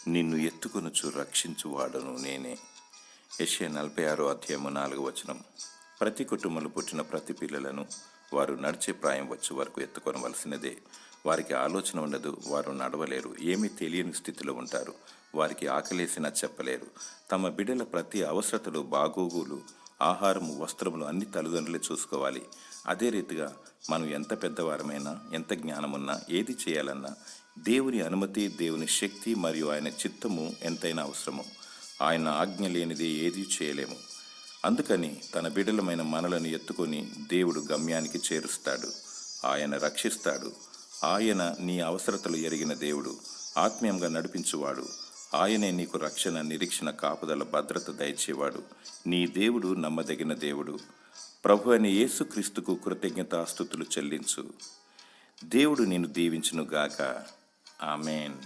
నిన్ను ఎత్తుకొనుచు రక్షించువాడను నేనే. యెషయా 46:4. ప్రతి కుటుంబంలో పుట్టిన ప్రతి పిల్లలను వారు నడిచే ప్రాయం వచ్చే వరకు ఎత్తుకొనవలసినదే. వారికి ఆలోచన ఉండదు, వారు నడవలేరు, ఏమీ తెలియని స్థితిలో ఉంటారు. వారికి ఆకలేసినా చెప్పలేరు. తమ బిడ్డల ప్రతి అవసరతలు, బాగోగులు, ఆహారము, వస్త్రములు అన్ని తల్లిదండ్రులే చూసుకోవాలి. అదే రీతిగా మనం ఎంత పెద్దవారమైనా, ఎంత జ్ఞానమున్నా, ఏది చేయాలన్నా దేవుని అనుమతి, దేవుని శక్తి మరియు ఆయన చిత్తము ఎంతైనా అవసరము. ఆయన ఆజ్ఞ లేనిది ఏది చేయలేము. అందుకని తన బిడ్డలమైన మనలను ఎత్తుకొని దేవుడు గమ్యానికి చేరుస్తాడు. ఆయన రక్షిస్తాడు. ఆయన నీ అవసరతలు ఎరిగిన దేవుడు, ఆత్మీయంగా నడిపించువాడు. ఆయనే నీకు రక్షణ, నిరీక్షణ, కాపుదల, భద్రత దయచేవాడు. నీ దేవుడు నమ్మదగిన దేవుడు. ప్రభు అయిన యేసుక్రీస్తుకు కృతజ్ఞతాస్తుతులు చెల్లించు. దేవుడు నిన్ను దీవించునుగాక. ఆమేన్.